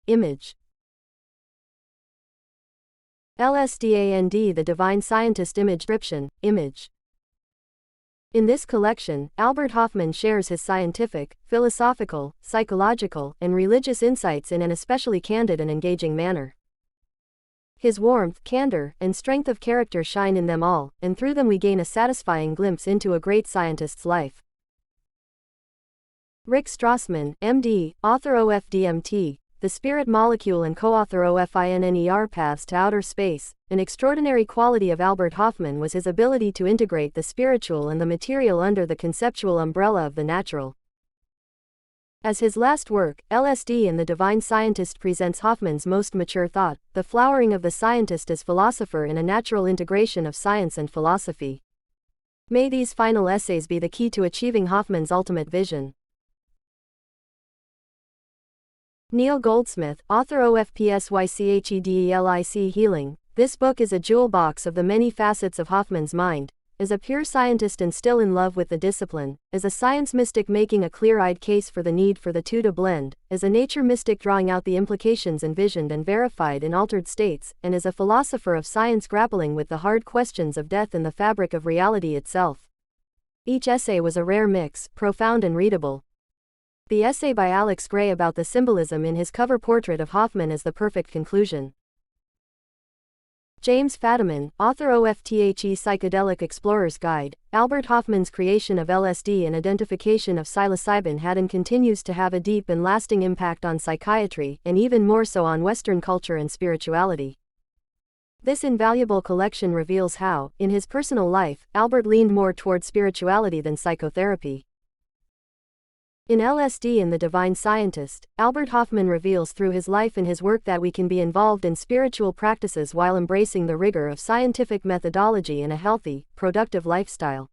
Image. LSDAND The Divine Scientist Image Description, Image. In this collection, Albert Hoffman shares his scientific, philosophical, psychological, and religious insights in an especially candid and engaging manner. His warmth, candor, and strength of character shine in them all, and through them we gain a satisfying glimpse into a great scientist's life. Rick Strassman, MD, author OFDMT, The Spirit Molecule and co-author OFINNER Paths to Outer Space. An extraordinary quality of Albert Hoffman was his ability to integrate the spiritual and the material under the conceptual umbrella of the natural. As his last work, LSD and the Divine Scientist presents Hoffman's most mature thought, the flowering of the scientist as philosopher in a natural integration of science and philosophy. May these final essays be the key to achieving Hoffman's ultimate vision. Neil Goldsmith, author OFPSYCHEDELIC Healing. This book is a jewel box of the many facets of Hoffman's mind. As a pure scientist and still in love with the discipline, as a science mystic making a clear-eyed case for the need for the two to blend, as a nature mystic drawing out the implications envisioned and verified in altered states, and as a philosopher of science grappling with the hard questions of death and the fabric of reality itself. Each essay was a rare mix, profound and readable. The essay by Alex Gray about the symbolism in his cover portrait of Hoffman is the perfect conclusion. James Fadiman, author OFTHE Psychedelic Explorer's Guide. Albert Hoffman's creation of LSD and identification of psilocybin had and continues to have a deep and lasting impact on psychiatry, and even more so on Western culture and spirituality. This invaluable collection reveals how, in his personal life, Albert leaned more toward spirituality than psychotherapy. In LSD and the Divine Scientist, Albert Hoffman reveals through his life and his work that we can be involved in spiritual practices while embracing the rigor of scientific methodology and a healthy, productive lifestyle.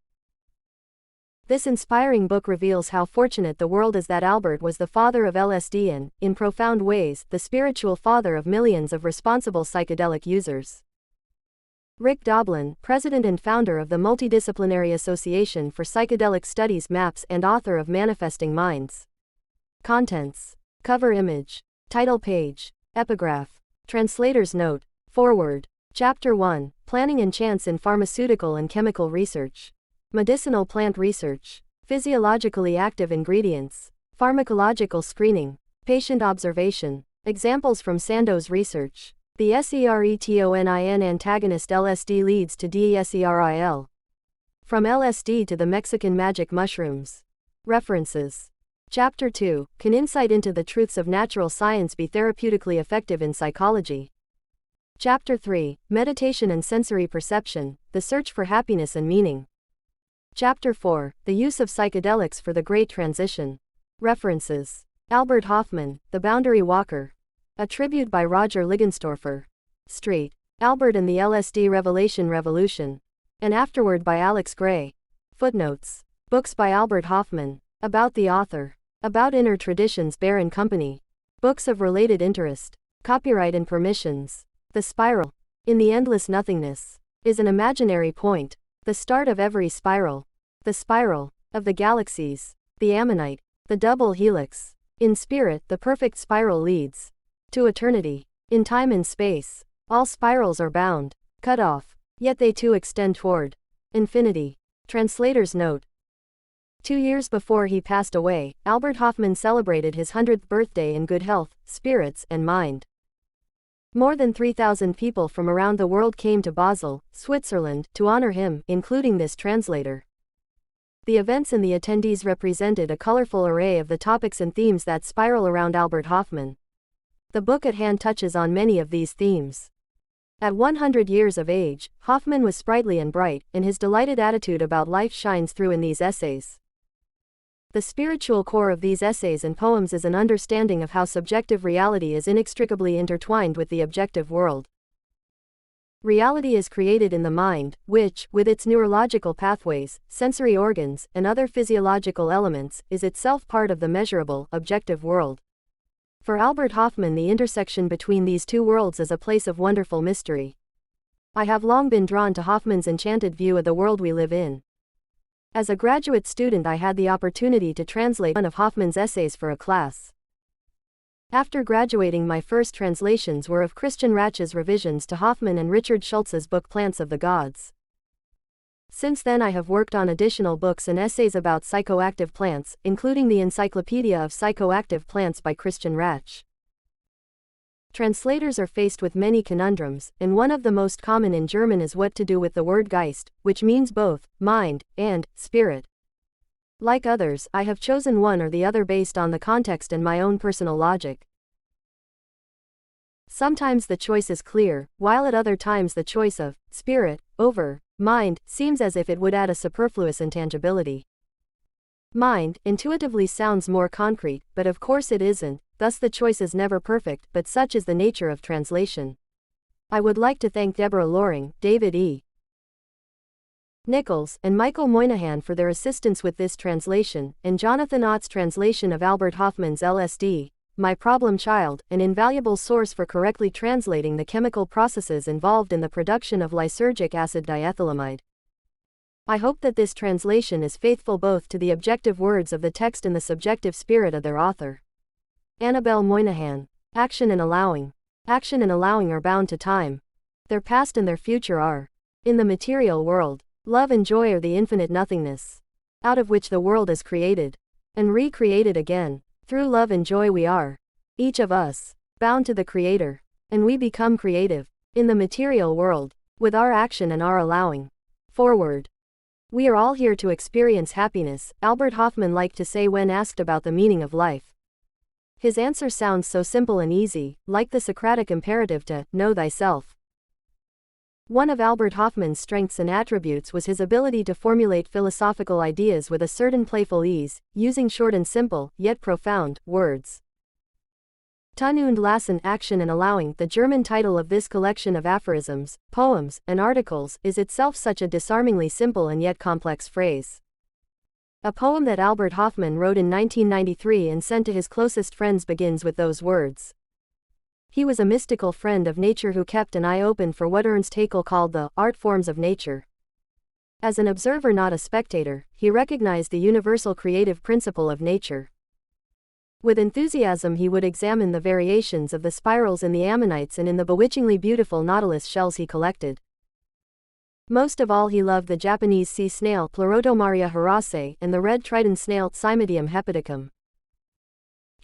This inspiring book reveals how fortunate the world is that Albert was the father of LSD and, in profound ways, the spiritual father of millions of responsible psychedelic users. Rick Doblin, president and founder of the Multidisciplinary Association for Psychedelic Studies MAPS and author of Manifesting Minds. Contents. Cover image. Title page. Epigraph. Translator's note. Foreword. Chapter 1. Planning and Chance in Pharmaceutical and Chemical Research. Medicinal Plant Research. Physiologically Active Ingredients. Pharmacological Screening. Patient Observation. Examples from Sandoz Research. The serotonin antagonist LSD leads to deseril. From LSD to the Mexican magic mushrooms. References. Chapter 2. Can insight into the truths of natural science be therapeutically effective in psychology? Chapter 3. Meditation and sensory perception, the search for happiness and meaning. Chapter 4. The use of psychedelics for the Great Transition. References. Albert Hoffman, The Boundary Walker. A tribute by Roger Ligenstorfer. Street. Albert and the LSD Revolution. An afterword by Alex Gray. Footnotes. Books by Albert Hoffman. About the author. About Inner Traditions Bear & Company. Books of related interest. Copyright and permissions. The spiral. In the endless nothingness. Is an imaginary point. The start of every spiral. The spiral. Of the galaxies. The ammonite. The double helix. In spirit, the perfect spiral leads to eternity. In time and space, all spirals are bound, cut off, yet they too extend toward infinity. Translator's note. 2 years before he passed away, Albert Hoffman celebrated his 100th birthday in good health, spirits, and mind. More than 3,000 people from around the world came to Basel, Switzerland, to honor him, including this translator. The events and the attendees represented a colorful array of the topics and themes that spiral around Albert Hoffman. The book at hand touches on many of these themes. At 100 years of age, Hoffman was sprightly and bright, and his delighted attitude about life shines through in these essays. The spiritual core of these essays and poems is an understanding of how subjective reality is inextricably intertwined with the objective world. Reality is created in the mind, which, with its neurological pathways, sensory organs, and other physiological elements, is itself part of the measurable, objective world. For Albert Hoffman, the intersection between these two worlds is a place of wonderful mystery. I have long been drawn to Hoffman's enchanted view of the world we live in. As a graduate student, I had the opportunity to translate one of Hoffman's essays for a class. After graduating, my first translations were of Christian Rach's revisions to Hoffman and Richard Schultz's book Plants of the Gods. Since then I have worked on additional books and essays about psychoactive plants, including the Encyclopedia of Psychoactive Plants by Christian Rach. Translators are faced with many conundrums, and one of the most common in German is what to do with the word Geist, which means both mind and spirit. Like others, I have chosen one or the other based on the context and my own personal logic. Sometimes the choice is clear, while at other times the choice of spirit over mind seems as if it would add a superfluous intangibility. Mind intuitively sounds more concrete, but of course it isn't, thus the choice is never perfect, but such is the nature of translation. I would like to thank Deborah Loring, David E. Nichols, and Michael Moynihan for their assistance with this translation, and Jonathan Ott's translation of Albert Hoffman's LSD, My Problem Child, an invaluable source for correctly translating the chemical processes involved in the production of lysergic acid diethylamide. I hope that this translation is faithful both to the objective words of the text and the subjective spirit of their author. Annabelle Moynihan. Action and allowing. Action and allowing are bound to time. Their past and their future are. In the material world, love and joy are the infinite nothingness, out of which the world is created and recreated again. Through love and joy we are, each of us, bound to the Creator, and we become creative, in the material world, with our action and our allowing. Forward. We are all here to experience happiness, Albert Hoffman liked to say when asked about the meaning of life. His answer sounds so simple and easy, like the Socratic imperative to know thyself. One of Albert Hoffman's strengths and attributes was his ability to formulate philosophical ideas with a certain playful ease, using short and simple, yet profound, words. Tun und lassen, Action and Allowing, the German title of this collection of aphorisms, poems, and articles, is itself such a disarmingly simple and yet complex phrase. A poem that Albert Hoffman wrote in 1993 and sent to his closest friends begins with those words. He was a mystical friend of nature who kept an eye open for what Ernst Haeckel called the art forms of nature. As an observer, not a spectator, he recognized the universal creative principle of nature. With enthusiasm he would examine the variations of the spirals in the ammonites and in the bewitchingly beautiful nautilus shells he collected. Most of all he loved the Japanese sea snail Pleurotomaria hirase and the red trident snail Cymodium hepaticum.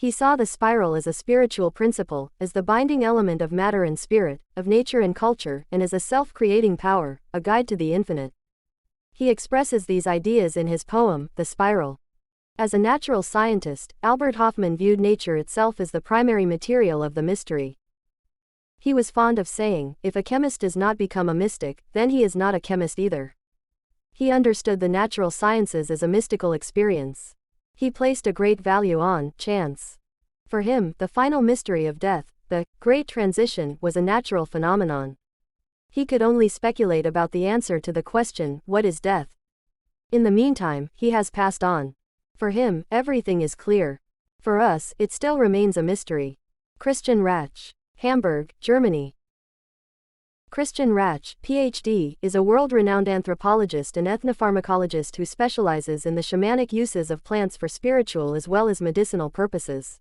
He saw the spiral as a spiritual principle, as the binding element of matter and spirit, of nature and culture, and as a self-creating power, a guide to the infinite. He expresses these ideas in his poem, The Spiral. As a natural scientist, Albert Hoffman viewed nature itself as the primary material of the mystery. He was fond of saying, if a chemist does not become a mystic, then he is not a chemist either. He understood the natural sciences as a mystical experience. He placed a great value on chance. For him, the final mystery of death, the great transition, was a natural phenomenon. He could only speculate about the answer to the question, what is death? In the meantime, he has passed on. For him, everything is clear. For us, it still remains a mystery. Christian Rach. Hamburg, Germany. Christian Rach, Ph.D., is a world-renowned anthropologist and ethnopharmacologist who specializes in the shamanic uses of plants for spiritual as well as medicinal purposes.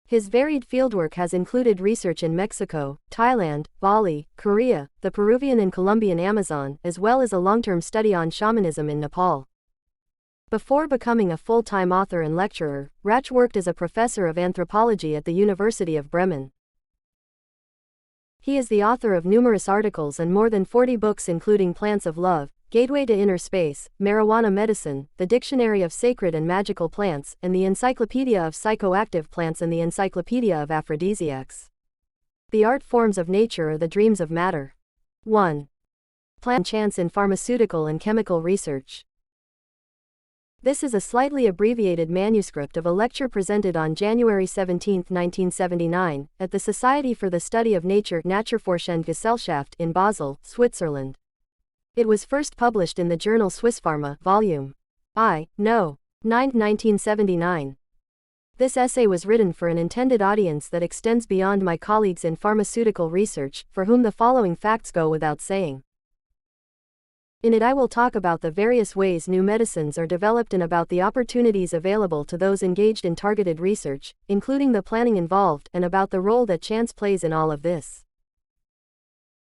His varied fieldwork has included research in Mexico, Thailand, Bali, Korea, the Peruvian and Colombian Amazon, as well as a long-term study on shamanism in Nepal. Before becoming a full-time author and lecturer, Rach worked as a professor of anthropology at the University of Bremen. He is the author of numerous articles and more than 40 books including Plants of Love, Gateway to Inner Space, Marijuana Medicine, the Dictionary of Sacred and Magical Plants, and the Encyclopedia of Psychoactive Plants and the Encyclopedia of Aphrodisiacs. The Art Forms of Nature or the Dreams of Matter. 1. Plant Chance in Pharmaceutical and Chemical Research. This is a slightly abbreviated manuscript of a lecture presented on January 17, 1979, at the Society for the Study of Nature Naturforschungsgesellschaft in Basel, Switzerland. It was first published in the journal Swiss Pharma, Volume I, No. 9, 1979. This essay was written for an intended audience that extends beyond my colleagues in pharmaceutical research, for whom the following facts go without saying. In it I will talk about the various ways new medicines are developed and about the opportunities available to those engaged in targeted research, including the planning involved, and about the role that chance plays in all of this.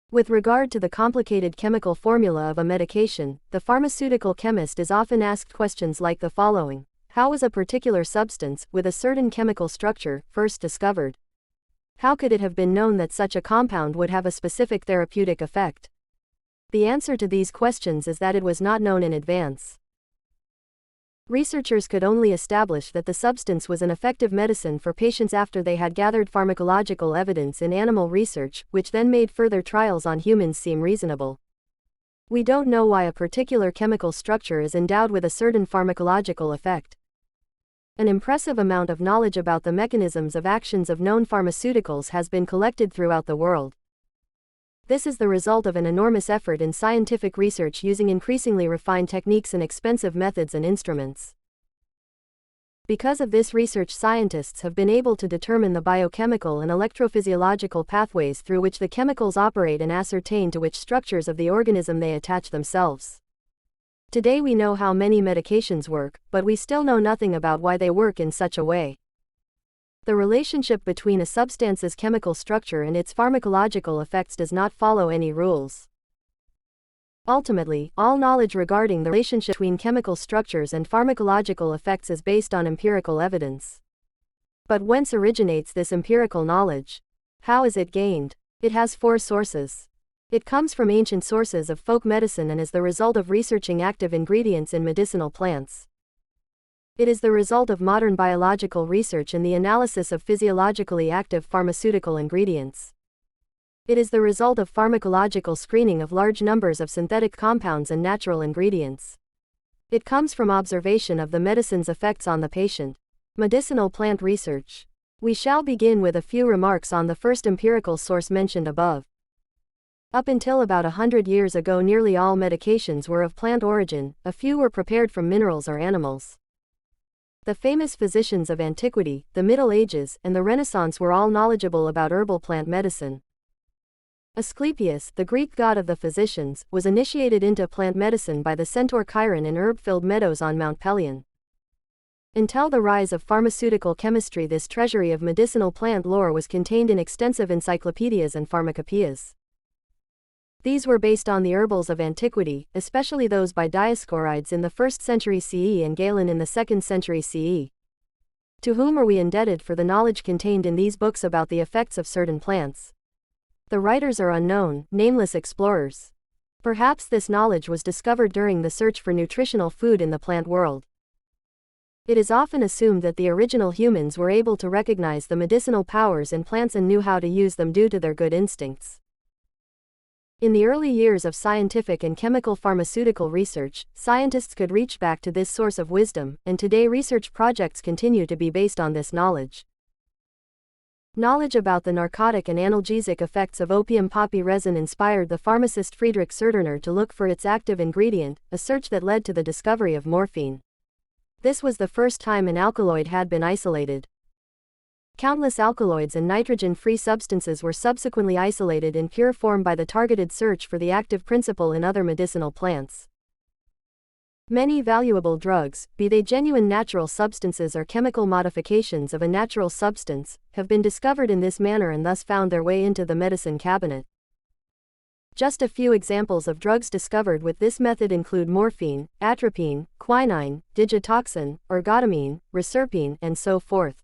With regard to the complicated chemical formula of a medication, the pharmaceutical chemist is often asked questions like the following. How was a particular substance, with a certain chemical structure, first discovered? How could it have been known that such a compound would have a specific therapeutic effect? The answer to these questions is that it was not known in advance. Researchers could only establish that the substance was an effective medicine for patients after they had gathered pharmacological evidence in animal research, which then made further trials on humans seem reasonable. We don't know why a particular chemical structure is endowed with a certain pharmacological effect. An impressive amount of knowledge about the mechanisms of actions of known pharmaceuticals has been collected throughout the world. This is the result of an enormous effort in scientific research using increasingly refined techniques and expensive methods and instruments. Because of this research, scientists have been able to determine the biochemical and electrophysiological pathways through which the chemicals operate and ascertain to which structures of the organism they attach themselves. Today we know how many medications work, but we still know nothing about why they work in such a way. The relationship between a substance's chemical structure and its pharmacological effects does not follow any rules. Ultimately, all knowledge regarding the relationship between chemical structures and pharmacological effects is based on empirical evidence. But whence originates this empirical knowledge? How is it gained? It has 4 sources. It comes from ancient sources of folk medicine and is the result of researching active ingredients in medicinal plants. It is the result of modern biological research and the analysis of physiologically active pharmaceutical ingredients. It is the result of pharmacological screening of large numbers of synthetic compounds and natural ingredients. It comes from observation of the medicine's effects on the patient. Medicinal plant research. We shall begin with a few remarks on the first empirical source mentioned above. Up until about 100 years ago, nearly all medications were of plant origin, a few were prepared from minerals or animals. The famous physicians of antiquity, the Middle Ages, and the Renaissance were all knowledgeable about herbal plant medicine. Asclepius, the Greek god of the physicians, was initiated into plant medicine by the centaur Chiron in herb-filled meadows on Mount Pelion. Until the rise of pharmaceutical chemistry, this treasury of medicinal plant lore was contained in extensive encyclopedias and pharmacopoeias. These were based on the herbals of antiquity, especially those by Dioscorides in the 1st century CE and Galen in the 2nd century CE. To whom are we indebted for the knowledge contained in these books about the effects of certain plants? The writers are unknown, nameless explorers. Perhaps this knowledge was discovered during the search for nutritional food in the plant world. It is often assumed that the original humans were able to recognize the medicinal powers in plants and knew how to use them due to their good instincts. In the early years of scientific and chemical pharmaceutical research, scientists could reach back to this source of wisdom, and today research projects continue to be based on this knowledge. Knowledge about the narcotic and analgesic effects of opium poppy resin inspired the pharmacist Friedrich Serturner to look for its active ingredient, a search that led to the discovery of morphine. This was the first time an alkaloid had been isolated. Countless alkaloids and nitrogen-free substances were subsequently isolated in pure form by the targeted search for the active principle in other medicinal plants. Many valuable drugs, be they genuine natural substances or chemical modifications of a natural substance, have been discovered in this manner and thus found their way into the medicine cabinet. Just a few examples of drugs discovered with this method include morphine, atropine, quinine, digitoxin, ergotamine, reserpine, and so forth.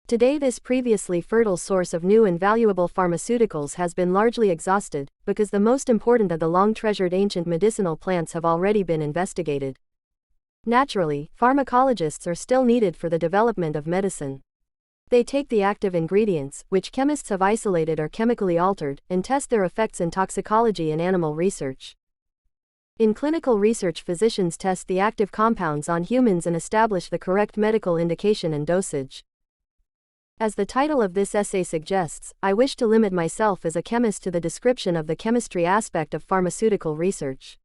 Today this previously fertile source of new and valuable pharmaceuticals has been largely exhausted, because the most important of the long-treasured ancient medicinal plants have already been investigated. Naturally, pharmacologists are still needed for the development of medicine. They take the active ingredients, which chemists have isolated or chemically altered, and test their effects in toxicology and animal research. In clinical research, physicians test the active compounds on humans and establish the correct medical indication and dosage. As the title of this essay suggests, I wish to limit myself as a chemist to the description of the chemistry aspect of pharmaceutical research.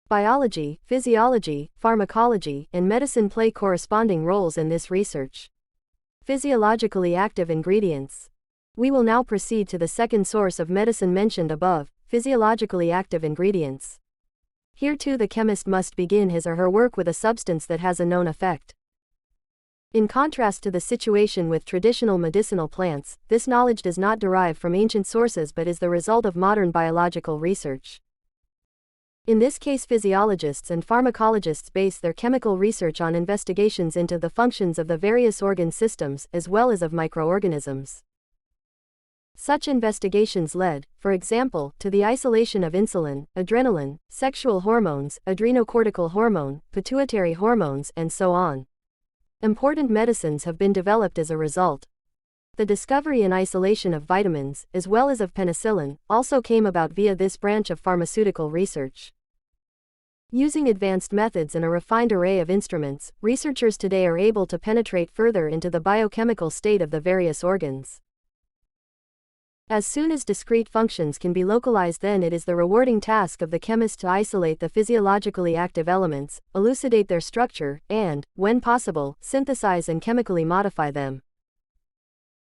Biology, physiology, pharmacology, and medicine play corresponding roles in this research. Physiologically active ingredients. We will now proceed to the second source of medicine mentioned above, physiologically active ingredients. Here too the chemist must begin his or her work with a substance that has a known effect. In contrast to the situation with traditional medicinal plants, this knowledge does not derive from ancient sources but is the result of modern biological research. In this case, physiologists and pharmacologists base their chemical research on investigations into the functions of the various organ systems as well as of microorganisms. Such investigations led, for example, to the isolation of insulin, adrenaline, sexual hormones, adrenocortical hormone, pituitary hormones, and so on. Important medicines have been developed as a result. The discovery and isolation of vitamins, as well as of penicillin, also came about via this branch of pharmaceutical research. Using advanced methods and a refined array of instruments, researchers today are able to penetrate further into the biochemical state of the various organs. As soon as discrete functions can be localized, then it is the rewarding task of the chemist to isolate the physiologically active elements, elucidate their structure, and, when possible, synthesize and chemically modify them.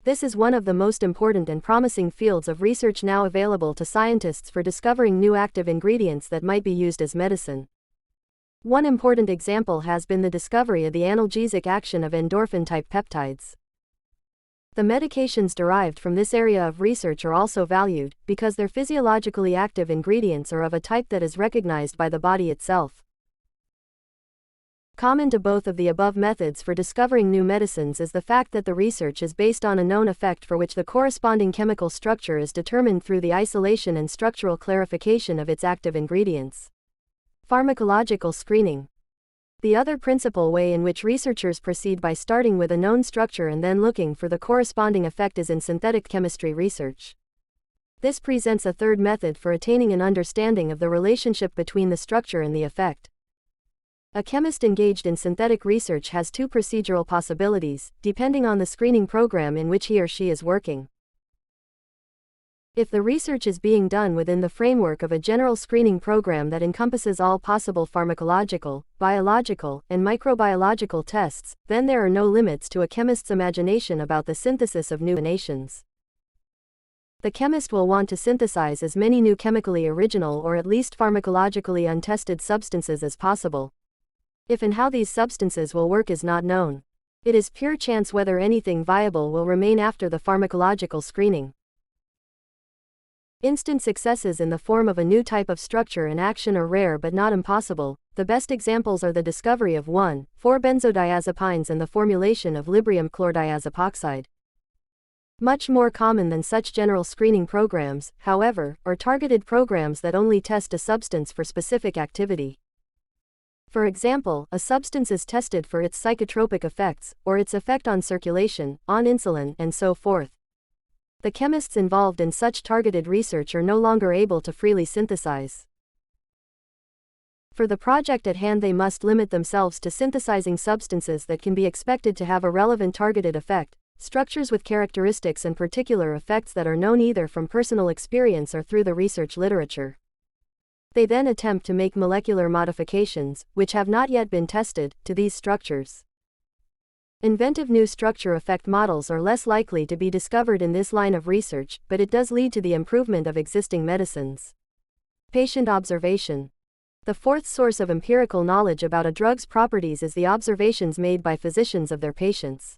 This is one of the most important and promising fields of research now available to scientists for discovering new active ingredients that might be used as medicine. One important example has been the discovery of the analgesic action of endorphin-type peptides. The medications derived from this area of research are also valued, because their physiologically active ingredients are of a type that is recognized by the body itself. Common to both of the above methods for discovering new medicines is the fact that the research is based on a known effect for which the corresponding chemical structure is determined through the isolation and structural clarification of its active ingredients. Pharmacological screening. The other principal way in which researchers proceed by starting with a known structure and then looking for the corresponding effect is in synthetic chemistry research. This presents a third method for attaining an understanding of the relationship between the structure and the effect. A chemist engaged in synthetic research has two procedural possibilities, depending on the screening program in which he or she is working. If the research is being done within the framework of a general screening program that encompasses all possible pharmacological, biological, and microbiological tests, then there are no limits to a chemist's imagination about the synthesis of new combinations. The chemist will want to synthesize as many new chemically original or at least pharmacologically untested substances as possible. If and how these substances will work is not known. It is pure chance whether anything viable will remain after the pharmacological screening. Instant successes in the form of a new type of structure and action are rare but not impossible. The best examples are the discovery of 1,4-benzodiazepines and the formulation of Librium chlordiazepoxide. Much more common than such general screening programs, however, are targeted programs that only test a substance for specific activity. For example, a substance is tested for its psychotropic effects, or its effect on circulation, on insulin, and so forth. The chemists involved in such targeted research are no longer able to freely synthesize. For the project at hand, they must limit themselves to synthesizing substances that can be expected to have a relevant targeted effect, structures with characteristics and particular effects that are known either from personal experience or through the research literature. They then attempt to make molecular modifications, which have not yet been tested, to these structures. Inventive new structure effect models are less likely to be discovered in this line of research, but it does lead to the improvement of existing medicines. Patient observation. The fourth source of empirical knowledge about a drug's properties is the observations made by physicians of their patients.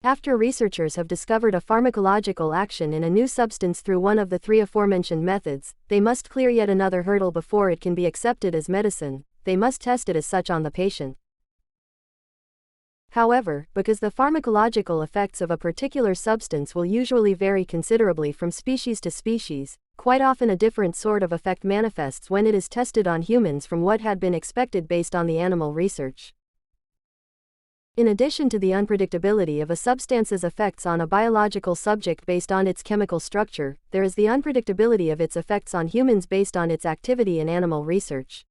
After researchers have discovered a pharmacological action in a new substance through one of the three aforementioned methods, they must clear yet another hurdle before it can be accepted as medicine. They must test it as such on the patient. However, because the pharmacological effects of a particular substance will usually vary considerably from species to species, quite often a different sort of effect manifests when it is tested on humans from what had been expected based on the animal research. In addition to the unpredictability of a substance's effects on a biological subject based on its chemical structure, there is the unpredictability of its effects on humans based on its activity in animal research.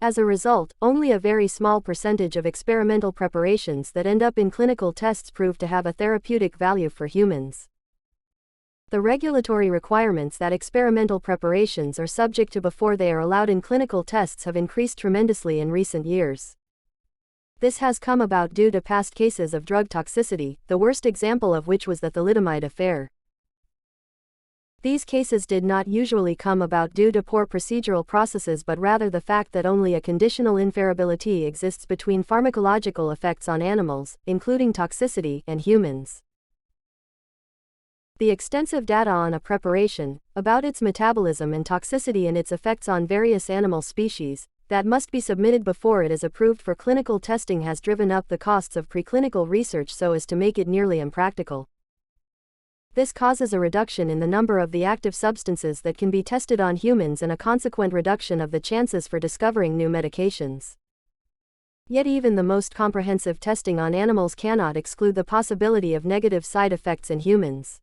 As a result, only a very small percentage of experimental preparations that end up in clinical tests prove to have a therapeutic value for humans. The regulatory requirements that experimental preparations are subject to before they are allowed in clinical tests have increased tremendously in recent years. This has come about due to past cases of drug toxicity, the worst example of which was the thalidomide affair. These cases did not usually come about due to poor procedural processes but rather the fact that only a conditional invariability exists between pharmacological effects on animals, including toxicity, and humans. The extensive data on a preparation, about its metabolism and toxicity and its effects on various animal species, that must be submitted before it is approved for clinical testing has driven up the costs of preclinical research so as to make it nearly impractical. This causes a reduction in the number of the active substances that can be tested on humans and a consequent reduction of the chances for discovering new medications. Yet even the most comprehensive testing on animals cannot exclude the possibility of negative side effects in humans.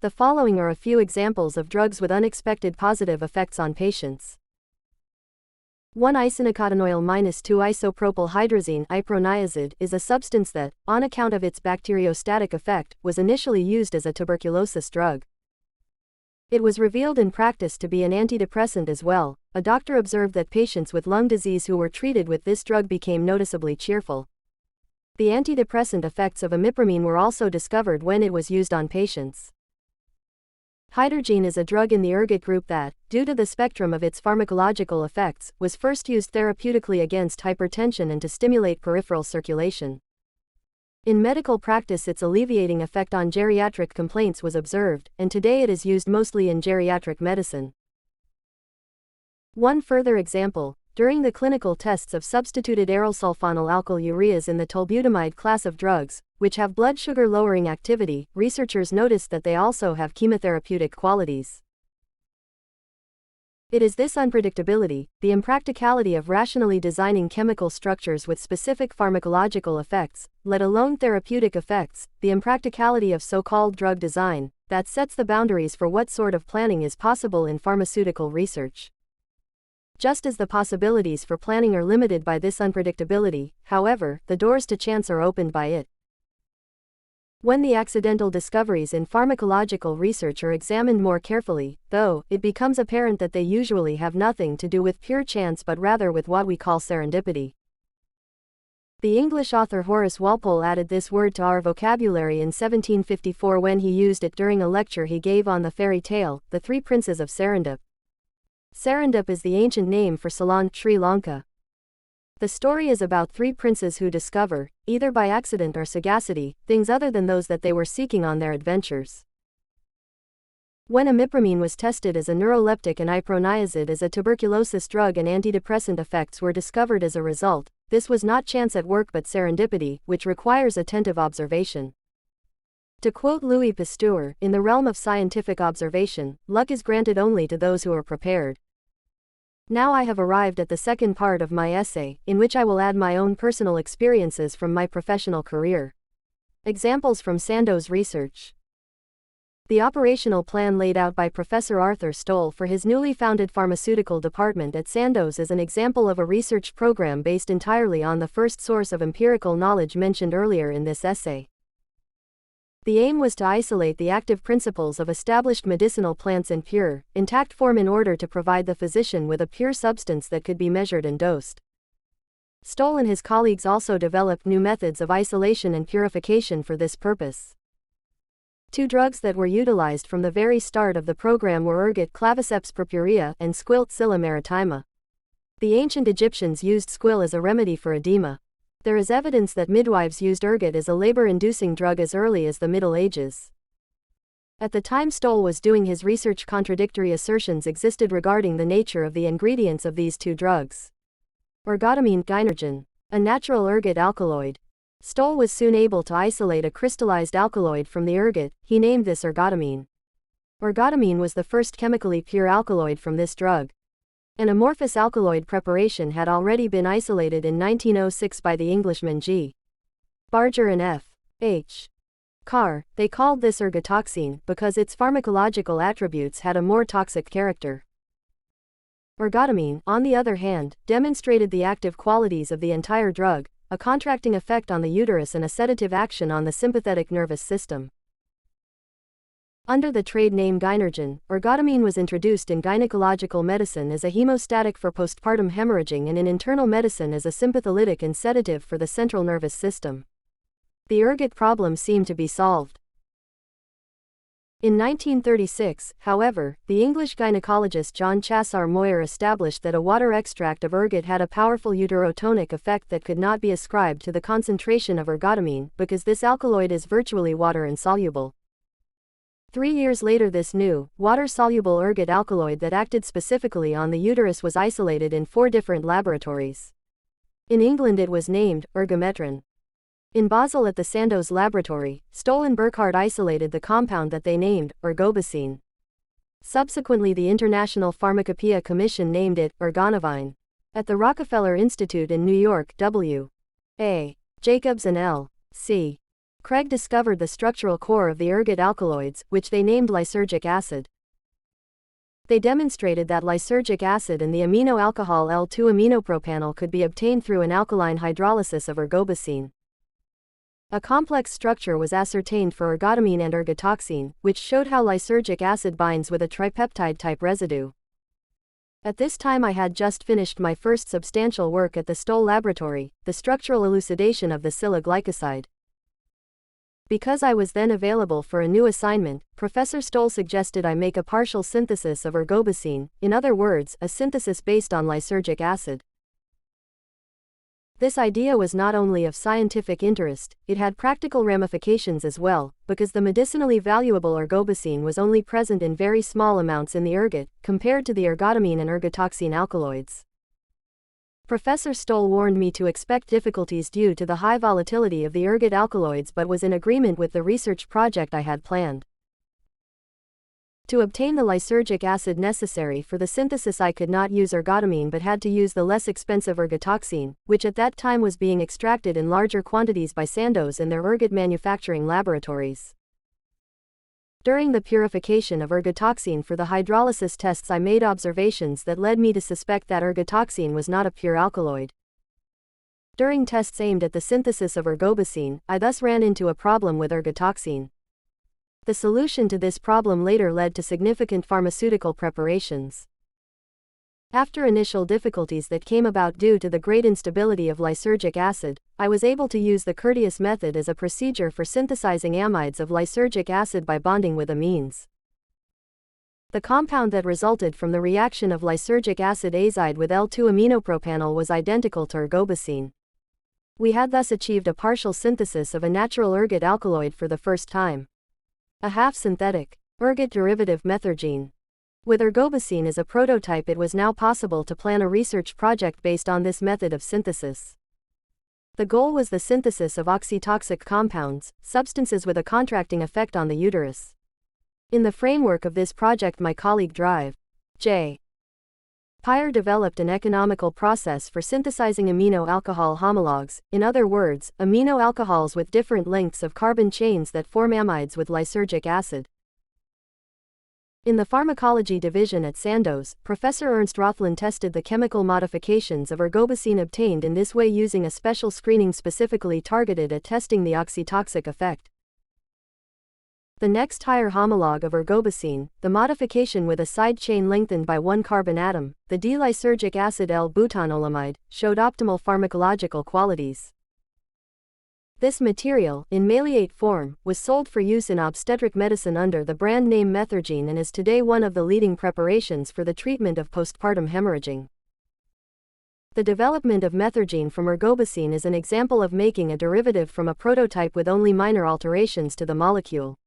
The following are a few examples of drugs with unexpected positive effects on patients. 1-Isonicotinol-2-isopropyl-hydrazine iproniazid is a substance that, on account of its bacteriostatic effect, was initially used as a tuberculosis drug. It was revealed in practice to be an antidepressant as well. A doctor observed that patients with lung disease who were treated with this drug became noticeably cheerful. The antidepressant effects of imipramine were also discovered when it was used on patients. Hydargine is a drug in the ergot group that, due to the spectrum of its pharmacological effects, was first used therapeutically against hypertension and to stimulate peripheral circulation. In medical practice, its alleviating effect on geriatric complaints was observed, and today it is used mostly in geriatric medicine. One further example, during the clinical tests of substituted aryl sulfonylalkyl ureas in the tolbutamide class of drugs, which have blood sugar lowering activity, researchers noticed that they also have chemotherapeutic qualities. It is this unpredictability, the impracticality of rationally designing chemical structures with specific pharmacological effects, let alone therapeutic effects, the impracticality of so-called drug design, that sets the boundaries for what sort of planning is possible in pharmaceutical research. Just as the possibilities for planning are limited by this unpredictability, however, the doors to chance are opened by it. When the accidental discoveries in pharmacological research are examined more carefully, though, it becomes apparent that they usually have nothing to do with pure chance but rather with what we call serendipity. The English author Horace Walpole added this word to our vocabulary in 1754 when he used it during a lecture he gave on the fairy tale, The Three Princes of Serendip. Serendip is the ancient name for Ceylon, Sri Lanka. The story is about three princes who discover, either by accident or sagacity, things other than those that they were seeking on their adventures. When imipramine was tested as a neuroleptic and iproniazid as a tuberculosis drug and antidepressant effects were discovered as a result, this was not chance at work but serendipity, which requires attentive observation. To quote Louis Pasteur, in the realm of scientific observation, luck is granted only to those who are prepared. Now I have arrived at the second part of my essay, in which I will add my own personal experiences from my professional career. Examples from Sandoz research. The operational plan laid out by Professor Arthur Stoll for his newly founded pharmaceutical department at Sandoz is an example of a research program based entirely on the first source of empirical knowledge mentioned earlier in this essay. The aim was to isolate the active principles of established medicinal plants in pure, intact form in order to provide the physician with a pure substance that could be measured and dosed. Stoll and his colleagues also developed new methods of isolation and purification for this purpose. Two drugs that were utilized from the very start of the program were ergot claviceps purpurea and squilt scilla maritima. The ancient Egyptians used squill as a remedy for edema. There is evidence that midwives used ergot as a labor-inducing drug as early as the Middle Ages. At the time Stoll was doing his research, contradictory assertions existed regarding the nature of the ingredients of these two drugs. Ergotamine gynergen, a natural ergot alkaloid. Stoll was soon able to isolate a crystallized alkaloid from the ergot. He named this ergotamine. Ergotamine was the first chemically pure alkaloid from this drug. An amorphous alkaloid preparation had already been isolated in 1906 by the Englishmen G. Barger and F. H. Carr. They called this ergotoxine because its pharmacological attributes had a more toxic character. Ergotamine, on the other hand, demonstrated the active qualities of the entire drug, a contracting effect on the uterus and a sedative action on the sympathetic nervous system. Under the trade name gynergen, ergotamine was introduced in gynecological medicine as a hemostatic for postpartum hemorrhaging and in internal medicine as a sympatholytic and sedative for the central nervous system. The ergot problem seemed to be solved. In 1936, however, the English gynecologist John Chasar Moyer established that a water extract of ergot had a powerful uterotonic effect that could not be ascribed to the concentration of ergotamine, because this alkaloid is virtually water-insoluble. 3 years later, this new, water-soluble ergot alkaloid that acted specifically on the uterus was isolated in 4 different laboratories. In England it was named Ergometrin. In Basel at the Sandoz laboratory, Stoll and Burkhardt isolated the compound that they named Ergobicine. Subsequently, the International Pharmacopoeia Commission named it Ergonovine. At the Rockefeller Institute in New York, W. A. Jacobs and L. C. Craig discovered the structural core of the ergot alkaloids, which they named lysergic acid. They demonstrated that lysergic acid and the amino alcohol L2-aminopropanol could be obtained through an alkaline hydrolysis of ergobicine. A complex structure was ascertained for ergotamine and ergotoxine, which showed how lysergic acid binds with a tripeptide-type residue. At this time I had just finished my first substantial work at the Stoll laboratory, the structural elucidation of the Scylla glycoside. Because I was then available for a new assignment, Professor Stoll suggested I make a partial synthesis of ergobicine, in other words, a synthesis based on lysergic acid. This idea was not only of scientific interest, it had practical ramifications as well, because the medicinally valuable ergobicine was only present in very small amounts in the ergot, compared to the ergotamine and ergotoxine alkaloids. Professor Stoll warned me to expect difficulties due to the high volatility of the ergot alkaloids, but was in agreement with the research project I had planned. To obtain the lysergic acid necessary for the synthesis I could not use ergotamine but had to use the less expensive ergotoxine, which at that time was being extracted in larger quantities by Sandoz in their ergot manufacturing laboratories. During the purification of ergotoxine for the hydrolysis tests, I made observations that led me to suspect that ergotoxine was not a pure alkaloid. During tests aimed at the synthesis of ergobicine, I thus ran into a problem with ergotoxine. The solution to this problem later led to significant pharmaceutical preparations. After initial difficulties that came about due to the great instability of lysergic acid, I was able to use the Curtius method as a procedure for synthesizing amides of lysergic acid by bonding with amines. The compound that resulted from the reaction of lysergic acid azide with L2-aminopropanol was identical to ergobicine. We had thus achieved a partial synthesis of a natural ergot alkaloid for the first time. A half-synthetic, ergot derivative methergine. With ergobicine as a prototype, it was now possible to plan a research project based on this method of synthesis. The goal was the synthesis of oxytoxic compounds, substances with a contracting effect on the uterus. In the framework of this project, my colleague Drive J. Pyre developed an economical process for synthesizing amino alcohol homologs, in other words, amino alcohols with different lengths of carbon chains that form amides with lysergic acid. In the pharmacology division at Sandoz, Professor Ernst Rothland tested the chemical modifications of ergobicine obtained in this way using a special screening specifically targeted at testing the oxytoxic effect. The next higher homologue of ergobicine, the modification with a side chain lengthened by 1 carbon atom, the D-lysergic acid L-butanolamide, showed optimal pharmacological qualities. This material, in maleate form, was sold for use in obstetric medicine under the brand name Methergine and is today one of the leading preparations for the treatment of postpartum hemorrhaging. The development of methergine from ergobicine is an example of making a derivative from a prototype with only minor alterations to the molecule.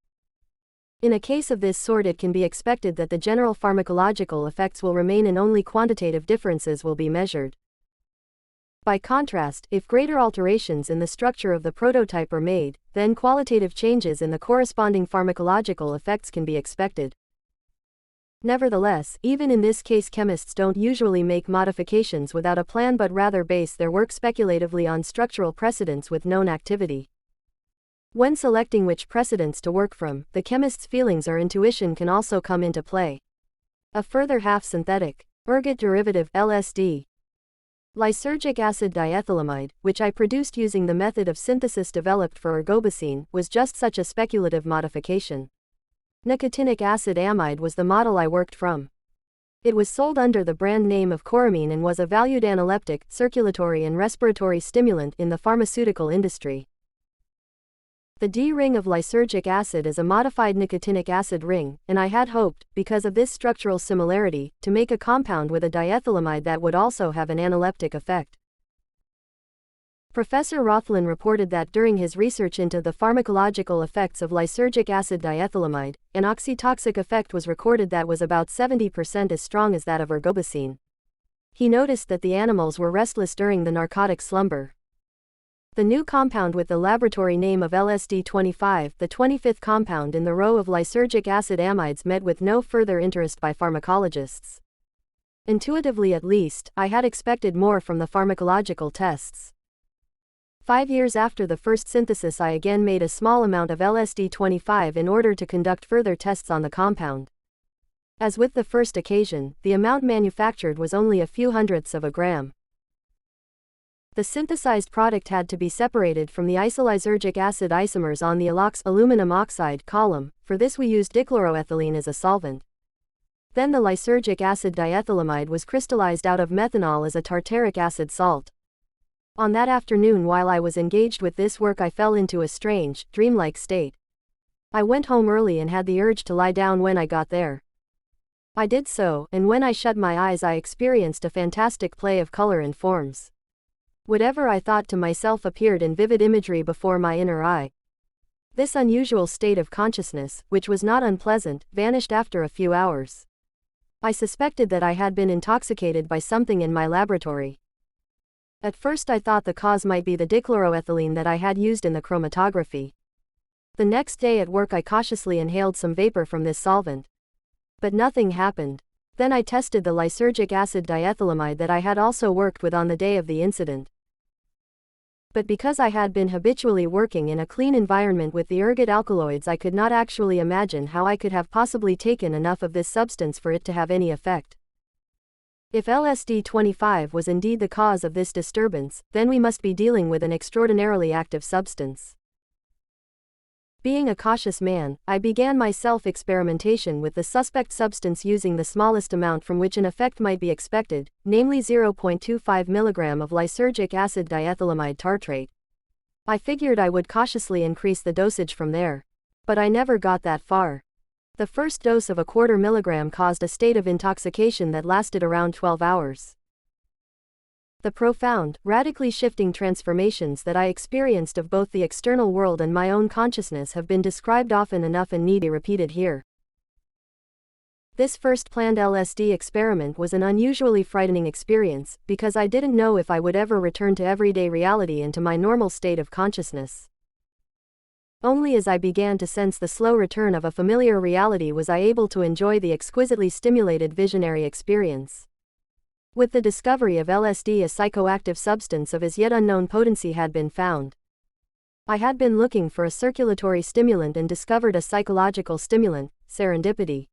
In a case of this sort, it can be expected that the general pharmacological effects will remain and only quantitative differences will be measured. By contrast, if greater alterations in the structure of the prototype are made, then qualitative changes in the corresponding pharmacological effects can be expected. Nevertheless, even in this case, chemists don't usually make modifications without a plan but rather base their work speculatively on structural precedents with known activity. When selecting which precedents to work from, the chemist's feelings or intuition can also come into play. A further half-synthetic, ergot derivative LSD, lysergic acid diethylamide, which I produced using the method of synthesis developed for ergobicine, was just such a speculative modification. Nicotinic acid amide was the model I worked from. It was sold under the brand name of Coramine and was a valued analeptic, circulatory and respiratory stimulant in the pharmaceutical industry. The D ring of lysergic acid is a modified nicotinic acid ring, and I had hoped, because of this structural similarity, to make a compound with a diethylamide that would also have an analeptic effect. Professor Rothlen reported that during his research into the pharmacological effects of lysergic acid diethylamide, an oxytoxic effect was recorded that was about 70% as strong as that of ergobicine. He noticed that the animals were restless during the narcotic slumber. The new compound with the laboratory name of LSD-25, the 25th compound in the row of lysergic acid amides, met with no further interest by pharmacologists. Intuitively at least, I had expected more from the pharmacological tests. 5 years after the first synthesis, I again made a small amount of LSD-25 in order to conduct further tests on the compound. As with the first occasion, the amount manufactured was only a few hundredths of a gram. The synthesized product had to be separated from the isolysergic acid isomers on the alox aluminum oxide column. For this we used dichloroethylene as a solvent. Then the lysergic acid diethylamide was crystallized out of methanol as a tartaric acid salt. On that afternoon, while I was engaged with this work, I fell into a strange, dreamlike state. I went home early and had the urge to lie down when I got there. I did so, and when I shut my eyes I experienced a fantastic play of color and forms. Whatever I thought to myself appeared in vivid imagery before my inner eye. This unusual state of consciousness, which was not unpleasant, vanished after a few hours. I suspected that I had been intoxicated by something in my laboratory. At first I thought the cause might be the dichloroethylene that I had used in the chromatography. The next day at work I cautiously inhaled some vapor from this solvent. But nothing happened. Then I tested the lysergic acid diethylamide that I had also worked with on the day of the incident. But because I had been habitually working in a clean environment with the ergot alkaloids, I could not actually imagine how I could have possibly taken enough of this substance for it to have any effect. If LSD-25 was indeed the cause of this disturbance, then we must be dealing with an extraordinarily active substance. Being a cautious man, I began my self-experimentation with the suspect substance using the smallest amount from which an effect might be expected, namely 0.25 mg of lysergic acid diethylamide tartrate. I figured I would cautiously increase the dosage from there. But I never got that far. The first dose of 1/4 milligram caused a state of intoxication that lasted around 12 hours. The profound, radically shifting transformations that I experienced of both the external world and my own consciousness have been described often enough and need be repeated here. This first planned LSD experiment was an unusually frightening experience, because I didn't know if I would ever return to everyday reality and to my normal state of consciousness. Only as I began to sense the slow return of a familiar reality was I able to enjoy the exquisitely stimulated visionary experience. With the discovery of LSD, a psychoactive substance of as yet unknown potency had been found. I had been looking for a circulatory stimulant and discovered a psychological stimulant, serendipity.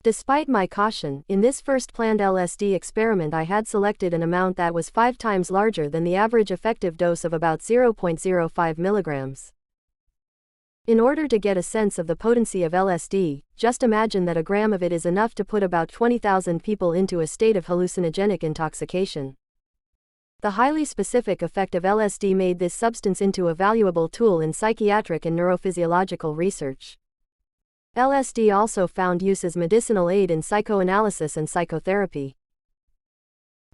Despite my caution, in this first planned LSD experiment I had selected an amount that was 5 times larger than the average effective dose of about 0.05 milligrams. In order to get a sense of the potency of LSD, just imagine that a gram of it is enough to put about 20,000 people into a state of hallucinogenic intoxication. The highly specific effect of LSD made this substance into a valuable tool in psychiatric and neurophysiological research. LSD also found use as medicinal aid in psychoanalysis and psychotherapy.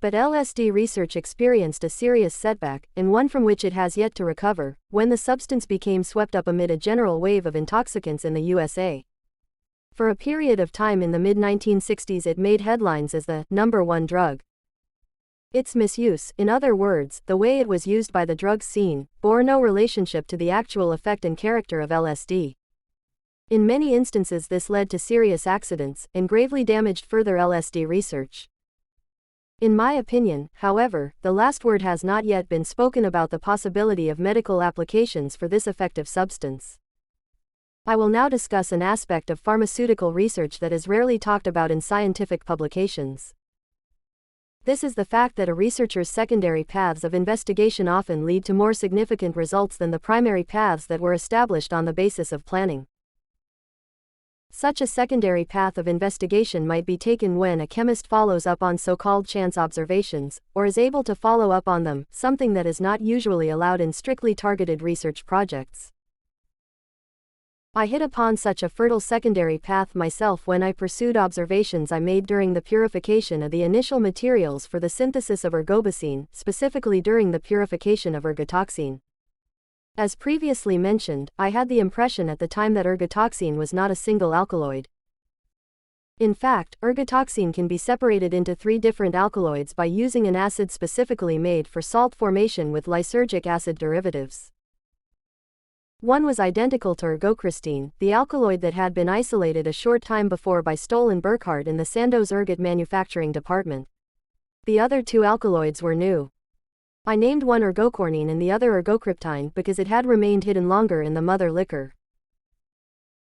But LSD research experienced a serious setback, and one from which it has yet to recover, when the substance became swept up amid a general wave of intoxicants in the USA. For a period of time in the mid-1960s it made headlines as the #1 drug. Its misuse, in other words, the way it was used by the drug scene, bore no relationship to the actual effect and character of LSD. In many instances this led to serious accidents, and gravely damaged further LSD research. In my opinion, however, the last word has not yet been spoken about the possibility of medical applications for this effective substance. I will now discuss an aspect of pharmaceutical research that is rarely talked about in scientific publications. This is the fact that a researcher's secondary paths of investigation often lead to more significant results than the primary paths that were established on the basis of planning. Such a secondary path of investigation might be taken when a chemist follows up on so-called chance observations, or is able to follow up on them, something that is not usually allowed in strictly targeted research projects. I hit upon such a fertile secondary path myself when I pursued observations I made during the purification of the initial materials for the synthesis of ergobicine, specifically during the purification of ergotoxine. As previously mentioned, I had the impression at the time that ergotoxine was not a single alkaloid. In fact, ergotoxine can be separated into 3 different alkaloids by using an acid specifically made for salt formation with lysergic acid derivatives. One was identical to ergocristine, the alkaloid that had been isolated a short time before by Stoll and Burkhardt in the Sandoz ergot manufacturing department. The other 2 alkaloids were new. I named one ergocornine and the other ergocryptine because it had remained hidden longer in the mother liquor.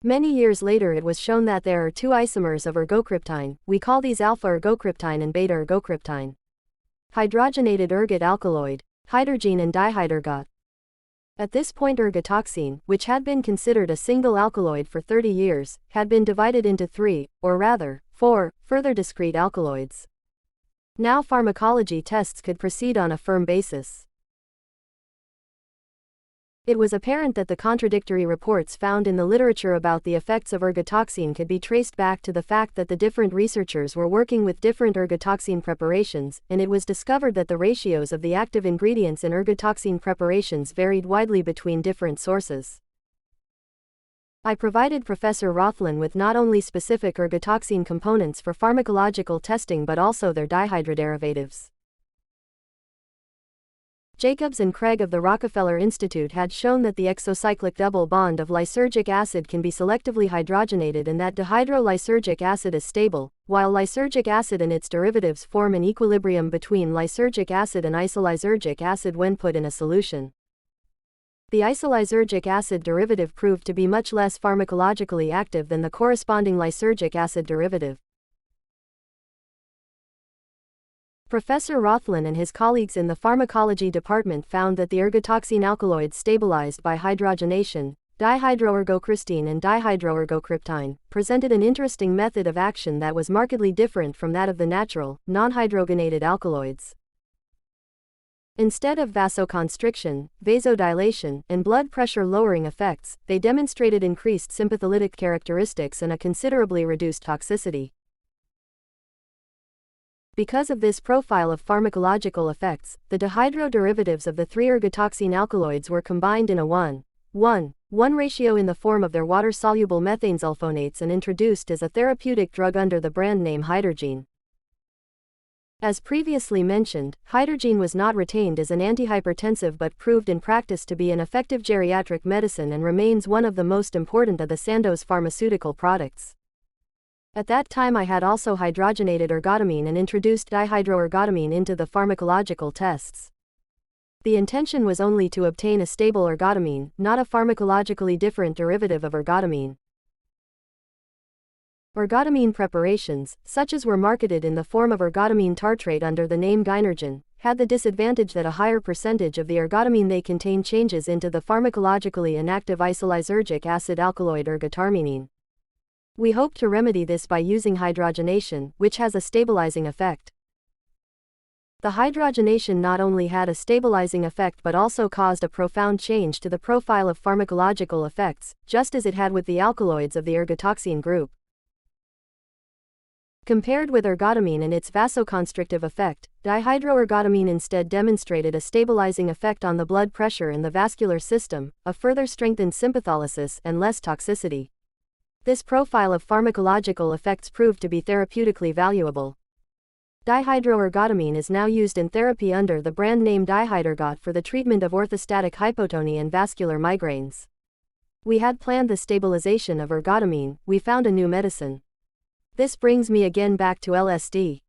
Many years later it was shown that there are 2 isomers of ergocryptine. We call these alpha ergocryptine and beta ergocryptine. Hydrogenated ergot alkaloid, hydrazine and dihydroergot. At this point ergotoxine, which had been considered a single alkaloid for 30 years, had been divided into 3, or rather, 4, further discrete alkaloids. Now pharmacology tests could proceed on a firm basis. It was apparent that the contradictory reports found in the literature about the effects of ergotoxine could be traced back to the fact that the different researchers were working with different ergotoxine preparations, and it was discovered that the ratios of the active ingredients in ergotoxine preparations varied widely between different sources. I provided Professor Rothlen with not only specific ergotoxine components for pharmacological testing but also their dihydroderivatives. Jacobs and Craig of the Rockefeller Institute had shown that the exocyclic double bond of lysergic acid can be selectively hydrogenated and that dihydrolysergic acid is stable, while lysergic acid and its derivatives form an equilibrium between lysergic acid and isolysergic acid when put in a solution. The isolysergic acid derivative proved to be much less pharmacologically active than the corresponding lysergic acid derivative. Professor Rothlen and his colleagues in the pharmacology department found that the ergotoxine alkaloids stabilized by hydrogenation, dihydroergocristine and dihydroergocryptine, presented an interesting method of action that was markedly different from that of the natural, non-hydrogenated alkaloids. Instead of vasoconstriction, vasodilation, and blood pressure lowering effects, they demonstrated increased sympatholytic characteristics and a considerably reduced toxicity. Because of this profile of pharmacological effects, the dihydroderivatives of the 3 ergotoxine alkaloids were combined in a 1:1 ratio in the form of their water-soluble methane sulfonates and introduced as a therapeutic drug under the brand name hydrazine. As previously mentioned, hydrazine was not retained as an antihypertensive but proved in practice to be an effective geriatric medicine and remains one of the most important of the Sandoz pharmaceutical products. At that time I had also hydrogenated ergotamine and introduced dihydroergotamine into the pharmacological tests. The intention was only to obtain a stable ergotamine, not a pharmacologically different derivative of ergotamine. Ergotamine preparations, such as were marketed in the form of ergotamine tartrate under the name Gynergen, had the disadvantage that a higher percentage of the ergotamine they contain changes into the pharmacologically inactive isolysergic acid alkaloid ergotarminine. We hope to remedy this by using hydrogenation, which has a stabilizing effect. The hydrogenation not only had a stabilizing effect but also caused a profound change to the profile of pharmacological effects, just as it had with the alkaloids of the ergotoxine group. Compared with ergotamine and its vasoconstrictive effect, dihydroergotamine instead demonstrated a stabilizing effect on the blood pressure in the vascular system, a further strengthened sympatholysis, and less toxicity. This profile of pharmacological effects proved to be therapeutically valuable. Dihydroergotamine is now used in therapy under the brand name dihydroergot for the treatment of orthostatic hypotonia and vascular migraines. We had planned the stabilization of ergotamine, we found a new medicine. This brings me again back to LSD.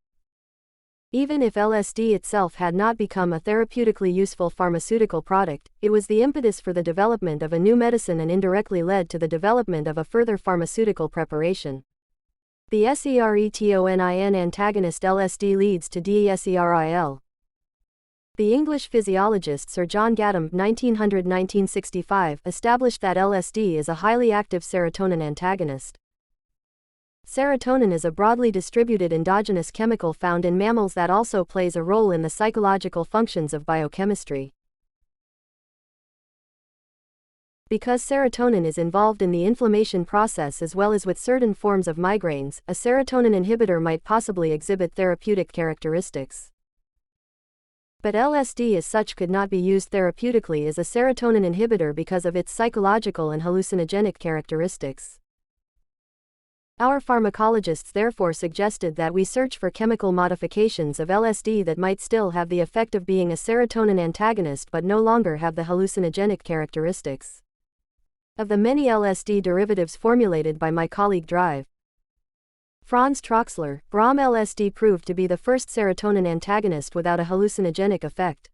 Even if LSD itself had not become a therapeutically useful pharmaceutical product, it was the impetus for the development of a new medicine and indirectly led to the development of a further pharmaceutical preparation. The serotonin antagonist LSD leads to deseril. The English physiologist Sir John Gattam (1900–1965) established that LSD is a highly active serotonin antagonist. Serotonin is a broadly distributed endogenous chemical found in mammals that also plays a role in the psychological functions of biochemistry. Because serotonin is involved in the inflammation process as well as with certain forms of migraines, a serotonin inhibitor might possibly exhibit therapeutic characteristics. But LSD as such could not be used therapeutically as a serotonin inhibitor because of its psychological and hallucinogenic characteristics. Our pharmacologists therefore suggested that we search for chemical modifications of LSD that might still have the effect of being a serotonin antagonist but no longer have the hallucinogenic characteristics. Of the many LSD derivatives formulated by my colleague Franz Troxler, Brahm LSD proved to be the first serotonin antagonist without a hallucinogenic effect.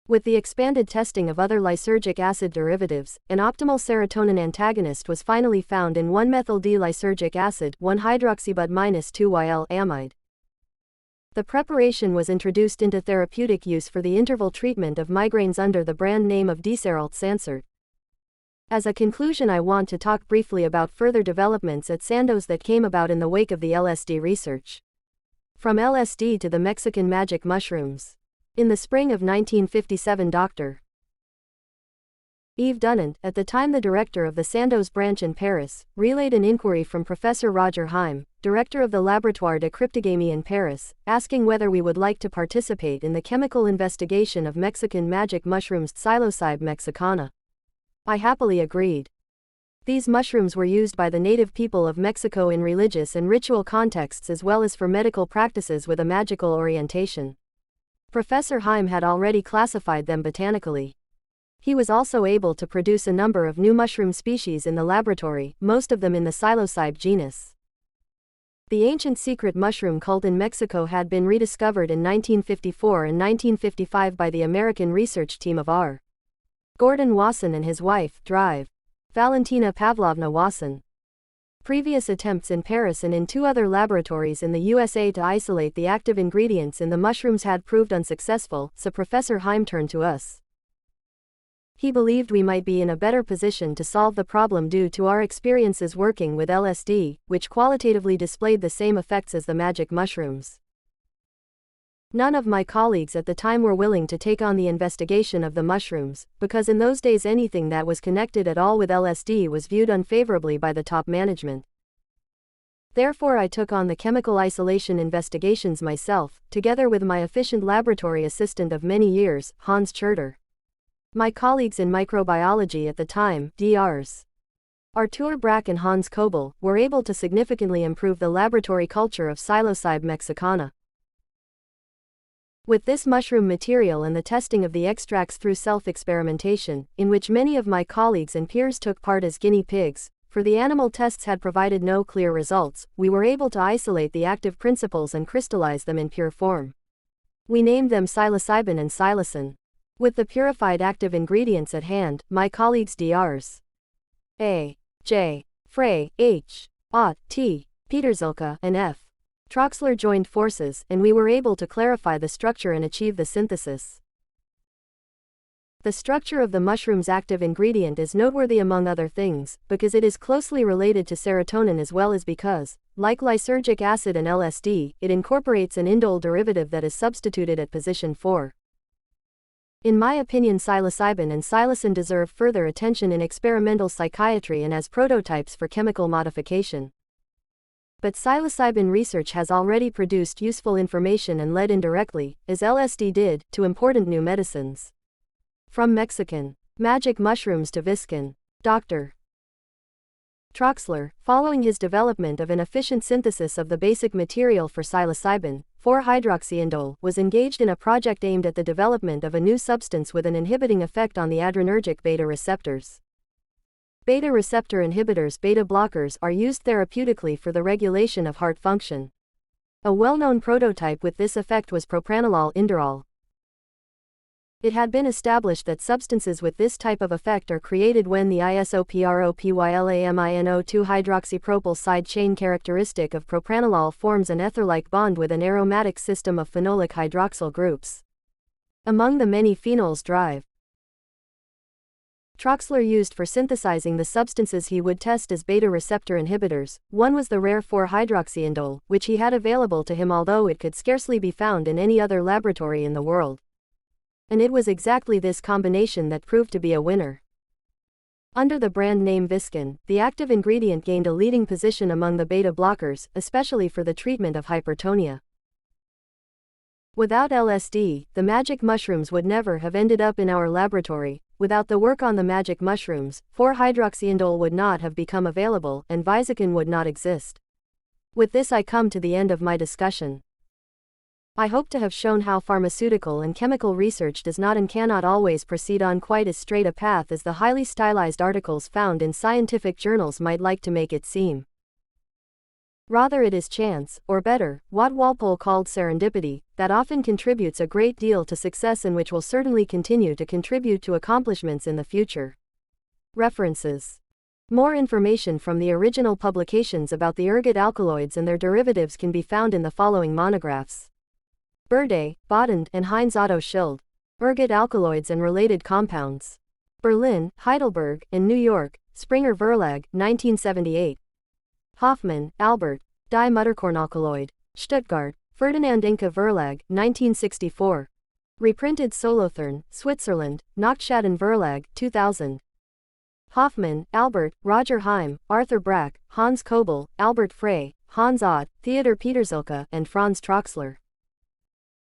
With the expanded testing of other lysergic acid derivatives, an optimal serotonin antagonist was finally found in 1-methyl-D-lysergic acid, 1-hydroxybut-2-YL amide. The preparation was introduced into therapeutic use for the interval treatment of migraines under the brand name of Deseralt Sansert. As a conclusion, I want to talk briefly about further developments at Sandoz that came about in the wake of the LSD research. From LSD to the Mexican magic mushrooms. In the spring of 1957, Dr. Yves Dunant, at the time the director of the Sandoz branch in Paris, relayed an inquiry from Professor Roger Heim, director of the Laboratoire de Cryptogamie in Paris, asking whether we would like to participate in the chemical investigation of Mexican magic mushrooms Psilocybe mexicana. I happily agreed. These mushrooms were used by the native people of Mexico in religious and ritual contexts as well as for medical practices with a magical orientation. Professor Heim had already classified them botanically. He was also able to produce a number of new mushroom species in the laboratory, most of them in the Psilocybe genus. The ancient secret mushroom cult in Mexico had been rediscovered in 1954 and 1955 by the American research team of R. Gordon Wasson and his wife, Valentina Pavlovna Wasson. Previous attempts in Paris and in 2 other laboratories in the USA to isolate the active ingredients in the mushrooms had proved unsuccessful, so Professor Heim turned to us. He believed we might be in a better position to solve the problem due to our experiences working with LSD, which qualitatively displayed the same effects as the magic mushrooms. None of my colleagues at the time were willing to take on the investigation of the mushrooms, because in those days anything that was connected at all with LSD was viewed unfavorably by the top management. Therefore I took on the chemical isolation investigations myself, together with my efficient laboratory assistant of many years, Hans Cherter. My colleagues in microbiology at the time, Drs. Artur Brack and Hans Kobel, were able to significantly improve the laboratory culture of Psilocybe mexicana. With this mushroom material and the testing of the extracts through self-experimentation, in which many of my colleagues and peers took part as guinea pigs, for the animal tests had provided no clear results, we were able to isolate the active principles and crystallize them in pure form. We named them psilocybin and psilocin. With the purified active ingredients at hand, my colleagues Drs. A. J. Frey, H. Ott, T. Peterzilke, and F. Troxler joined forces, and we were able to clarify the structure and achieve the synthesis. The structure of the mushroom's active ingredient is noteworthy among other things, because it is closely related to serotonin as well as because, like lysergic acid and LSD, it incorporates an indole derivative that is substituted at position 4. In my opinion, psilocybin and psilocin deserve further attention in experimental psychiatry and as prototypes for chemical modification. But psilocybin research has already produced useful information and led indirectly, as LSD did, to important new medicines. From Mexican magic mushrooms to Viscan. Dr. Troxler, following his development of an efficient synthesis of the basic material for psilocybin, 4-hydroxyindole, was engaged in a project aimed at the development of a new substance with an inhibiting effect on the adrenergic beta receptors. Beta receptor inhibitors, beta blockers, are used therapeutically for the regulation of heart function. A well-known prototype with this effect was propranolol indirol. It had been established that substances with this type of effect are created when the isopropylamino2-hydroxypropyl side chain characteristic of propranolol forms an ether-like bond with an aromatic system of phenolic hydroxyl groups. Among the many phenols Troxler used for synthesizing the substances he would test as beta receptor inhibitors. One was the rare 4-hydroxyindole, which he had available to him although it could scarcely be found in any other laboratory in the world. And it was exactly this combination that proved to be a winner. Under the brand name Viscan, the active ingredient gained a leading position among the beta blockers, especially for the treatment of hypertonia. Without LSD, the magic mushrooms would never have ended up in our laboratory. Without the work on the magic mushrooms, 4-hydroxyindole would not have become available, and Viscan would not exist. With this I come to the end of my discussion. I hope to have shown how pharmaceutical and chemical research does not and cannot always proceed on quite as straight a path as the highly stylized articles found in scientific journals might like to make it seem. Rather it is chance, or better, what Walpole called serendipity, that often contributes a great deal to success and which will certainly continue to contribute to accomplishments in the future. References. More information from the original publications about the ergot alkaloids and their derivatives can be found in the following monographs. Berde, Bodend, and Heinz Otto Schild. Ergot alkaloids and related compounds. Berlin, Heidelberg, and New York, Springer Verlag, 1978. Hoffman, Albert. Die Mutterkornalkaloid. Stuttgart, Ferdinand Inke Verlag, 1964. Reprinted Solothurn, Switzerland, Nachtschaden Verlag, 2000. Hoffman, Albert, Roger Heim, Arthur Brack, Hans Kobel, Albert Frey, Hans Ott, Theodor Peterzilke, and Franz Troxler.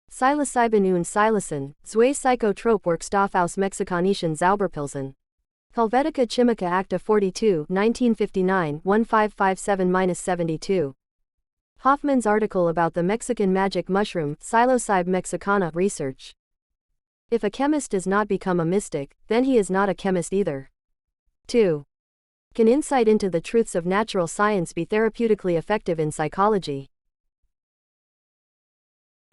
Psilocybin und Psilocin, zwei Psychotrope-Wirkstoffe aus mexikanischen Zauberpilzen. Helvetica Chimica Acta 42, 1959, 1557-72. Hoffman's article about the Mexican magic mushroom, Psilocybe mexicana, research. If a chemist does not become a mystic, then he is not a chemist either. 2. Can insight into the truths of natural science be therapeutically effective in psychology?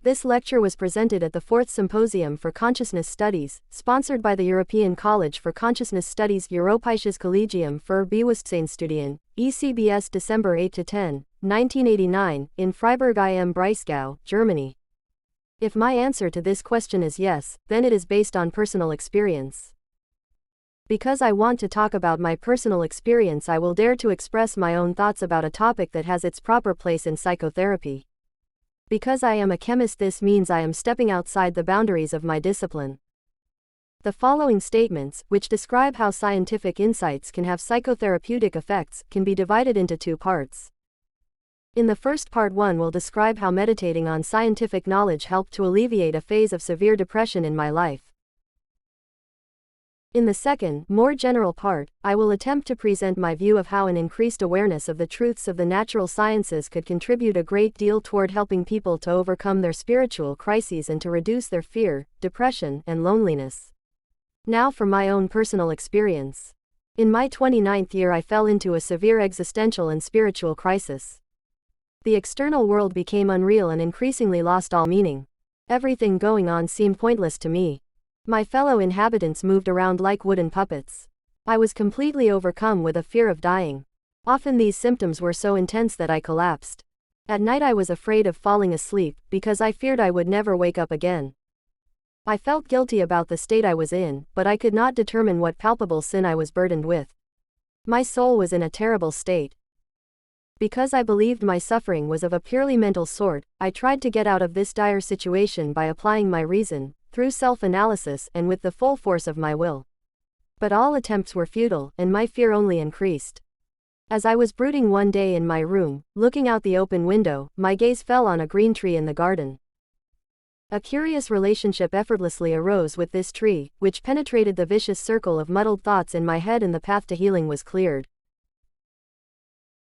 This lecture was presented at the 4th Symposium for Consciousness Studies, sponsored by the European College for Consciousness Studies Europäisches Kollegium für Bewusstseinsstudien, ECBS December 8–10, 1989, in Freiburg im Breisgau, Germany. If my answer to this question is yes, then it is based on personal experience. Because I want to talk about my personal experience, I will dare to express my own thoughts about a topic that has its proper place in psychotherapy. Because I am a chemist, this means I am stepping outside the boundaries of my discipline. The following statements, which describe how scientific insights can have psychotherapeutic effects, can be divided into 2 parts. In the first part, 1 will describe how meditating on scientific knowledge helped to alleviate a phase of severe depression in my life. In the second, more general part, I will attempt to present my view of how an increased awareness of the truths of the natural sciences could contribute a great deal toward helping people to overcome their spiritual crises and to reduce their fear, depression, and loneliness. Now for my own personal experience. In my 29th year, I fell into a severe existential and spiritual crisis. The external world became unreal and increasingly lost all meaning. Everything going on seemed pointless to me. My fellow inhabitants moved around like wooden puppets. I was completely overcome with a fear of dying. Often these symptoms were so intense that I collapsed. At night I was afraid of falling asleep, because I feared I would never wake up again. I felt guilty about the state I was in, but I could not determine what palpable sin I was burdened with. My soul was in a terrible state. Because I believed my suffering was of a purely mental sort, I tried to get out of this dire situation by applying my reason, through self-analysis and with the full force of my will. But all attempts were futile, and my fear only increased. As I was brooding one day in my room, looking out the open window, my gaze fell on a green tree in the garden. A curious relationship effortlessly arose with this tree, which penetrated the vicious circle of muddled thoughts in my head, and the path to healing was cleared.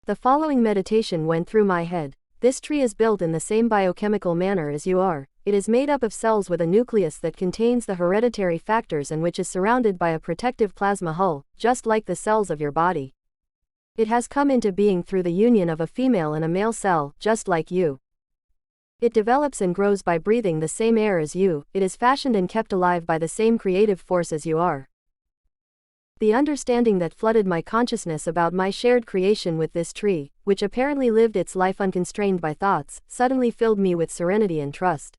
The following meditation went through my head. This tree is built in the same biochemical manner as you are. It is made up of cells with a nucleus that contains the hereditary factors and which is surrounded by a protective plasma hull, just like the cells of your body. It has come into being through the union of a female and a male cell, just like you. It develops and grows by breathing the same air as you. It is fashioned and kept alive by the same creative force as you are. The understanding that flooded my consciousness about my shared creation with this tree, which apparently lived its life unconstrained by thoughts, suddenly filled me with serenity and trust.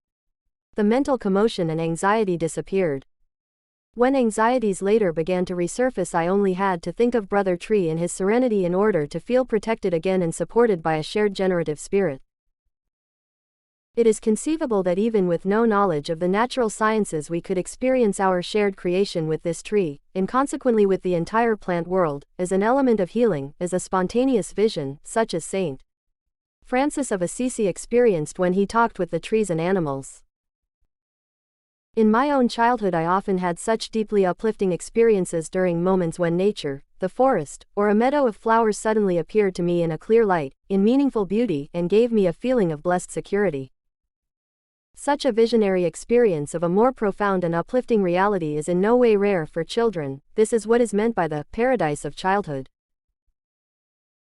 The mental commotion and anxiety disappeared. When anxieties later began to resurface, I only had to think of Brother Tree and his serenity in order to feel protected again and supported by a shared generative spirit. It is conceivable that even with no knowledge of the natural sciences we could experience our shared creation with this tree, and consequently with the entire plant world, as an element of healing, as a spontaneous vision, such as St. Francis of Assisi experienced when he talked with the trees and animals. In my own childhood I often had such deeply uplifting experiences during moments when nature, the forest, or a meadow of flowers suddenly appeared to me in a clear light, in meaningful beauty, and gave me a feeling of blessed security. Such a visionary experience of a more profound and uplifting reality is in no way rare for children. This is what is meant by the paradise of childhood.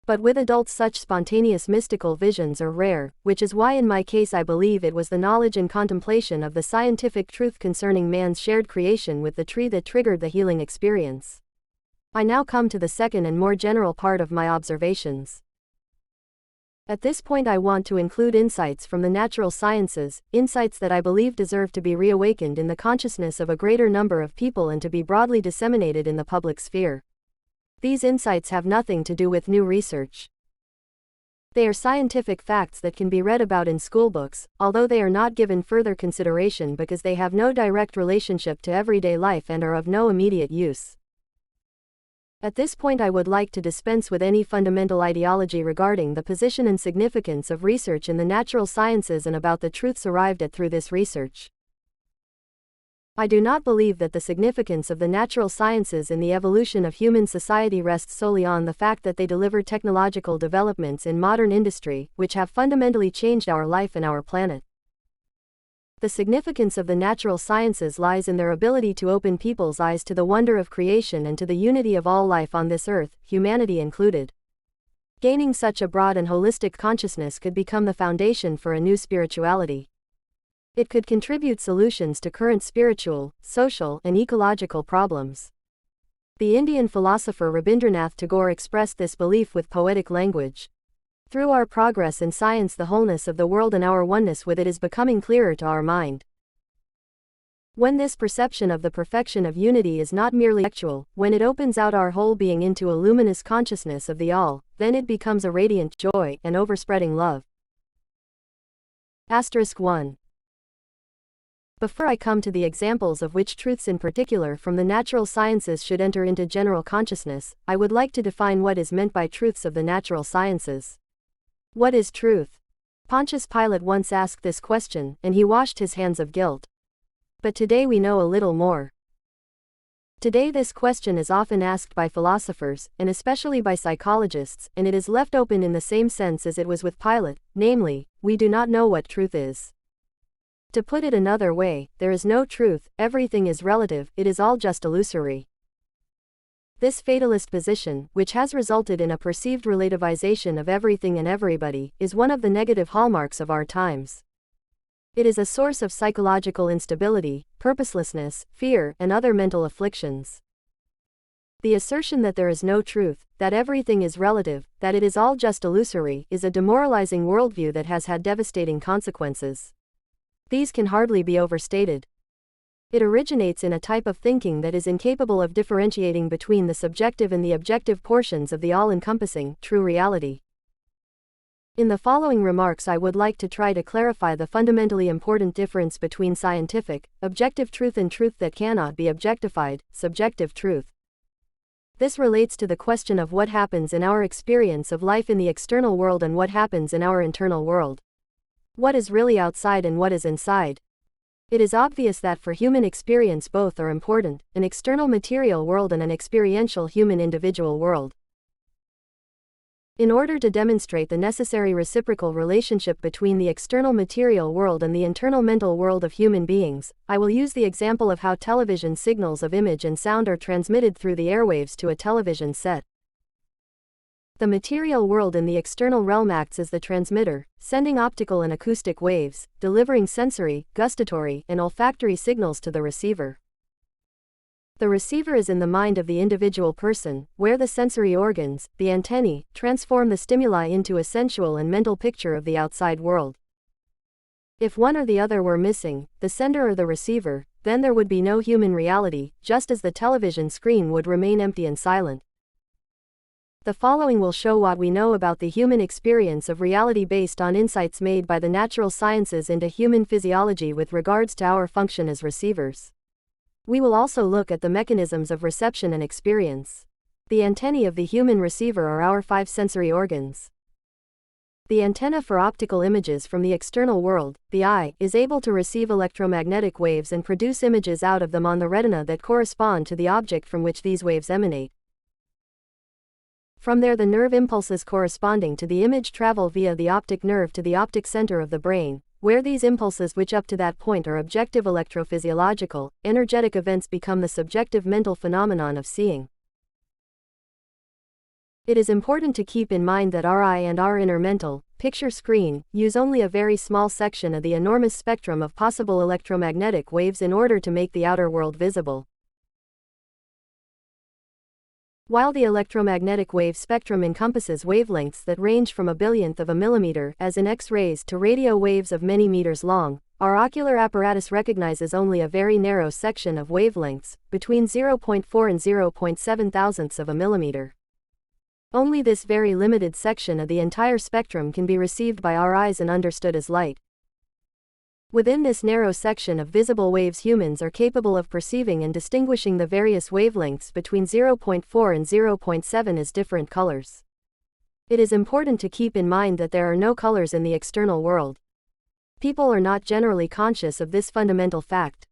But with adults such spontaneous mystical visions are rare, which is why in my case I believe it was the knowledge and contemplation of the scientific truth concerning man's shared creation with the tree that triggered the healing experience. I now come to the second and more general part of my observations. At this point I want to include insights from the natural sciences, insights that I believe deserve to be reawakened in the consciousness of a greater number of people and to be broadly disseminated in the public sphere. These insights have nothing to do with new research. They are scientific facts that can be read about in schoolbooks, although they are not given further consideration because they have no direct relationship to everyday life and are of no immediate use. At this point I would like to dispense with any fundamental ideology regarding the position and significance of research in the natural sciences and about the truths arrived at through this research. I do not believe that the significance of the natural sciences in the evolution of human society rests solely on the fact that they deliver technological developments in modern industry, which have fundamentally changed our life and our planet. The significance of the natural sciences lies in their ability to open people's eyes to the wonder of creation and to the unity of all life on this earth, humanity included. Gaining such a broad and holistic consciousness could become the foundation for a new spirituality. It could contribute solutions to current spiritual, social, and ecological problems. The Indian philosopher Rabindranath Tagore expressed this belief with poetic language. Through our progress in science, the wholeness of the world and our oneness with it is becoming clearer to our mind. When this perception of the perfection of unity is not merely intellectual, when it opens out our whole being into a luminous consciousness of the all, then it becomes a radiant joy and overspreading love. *1. Before I come to the examples of which truths in particular from the natural sciences should enter into general consciousness, I would like to define what is meant by truths of the natural sciences. What is truth? Pontius Pilate once asked this question, and he washed his hands of guilt. But today we know a little more. Today this question is often asked by philosophers, and especially by psychologists, and it is left open in the same sense as it was with Pilate, namely, we do not know what truth is. To put it another way, there is no truth, everything is relative, it is all just illusory. This fatalist position, which has resulted in a perceived relativization of everything and everybody, is one of the negative hallmarks of our times. It is a source of psychological instability, purposelessness, fear, and other mental afflictions. The assertion that there is no truth, that everything is relative, that it is all just illusory, is a demoralizing worldview that has had devastating consequences. These can hardly be overstated. It originates in a type of thinking that is incapable of differentiating between the subjective and the objective portions of the all-encompassing, true reality. In the following remarks I would like to try to clarify the fundamentally important difference between scientific, objective truth and truth that cannot be objectified, subjective truth. This relates to the question of what happens in our experience of life in the external world and what happens in our internal world. What is really outside and what is inside? It is obvious that for human experience both are important, an external material world and an experiential human individual world. In order to demonstrate the necessary reciprocal relationship between the external material world and the internal mental world of human beings, I will use the example of how television signals of image and sound are transmitted through the airwaves to a television set. The material world in the external realm acts as the transmitter, sending optical and acoustic waves, delivering sensory, gustatory, and olfactory signals to the receiver. The receiver is in the mind of the individual person, where the sensory organs, the antennae, transform the stimuli into a sensual and mental picture of the outside world. If one or the other were missing, the sender or the receiver, then there would be no human reality, just as the television screen would remain empty and silent. The following will show what we know about the human experience of reality based on insights made by the natural sciences into human physiology with regards to our function as receivers. We will also look at the mechanisms of reception and experience. The antennae of the human receiver are our 5 sensory organs. The antenna for optical images from the external world, the eye, is able to receive electromagnetic waves and produce images out of them on the retina that correspond to the object from which these waves emanate. From there, the nerve impulses corresponding to the image travel via the optic nerve to the optic center of the brain, where these impulses, which up to that point are objective electrophysiological, energetic events, become the subjective mental phenomenon of seeing. It is important to keep in mind that our eye and our inner mental picture screen use only a very small section of the enormous spectrum of possible electromagnetic waves in order to make the outer world visible. While the electromagnetic wave spectrum encompasses wavelengths that range from a billionth of a millimeter, as in X-rays, to radio waves of many meters long, our ocular apparatus recognizes only a very narrow section of wavelengths, between 0.4 and 0.7 thousandths of a millimeter. Only this very limited section of the entire spectrum can be received by our eyes and understood as light. Within this narrow section of visible waves, humans are capable of perceiving and distinguishing the various wavelengths between 0.4 and 0.7 as different colors. It is important to keep in mind that there are no colors in the external world. People are not generally conscious of this fundamental fact.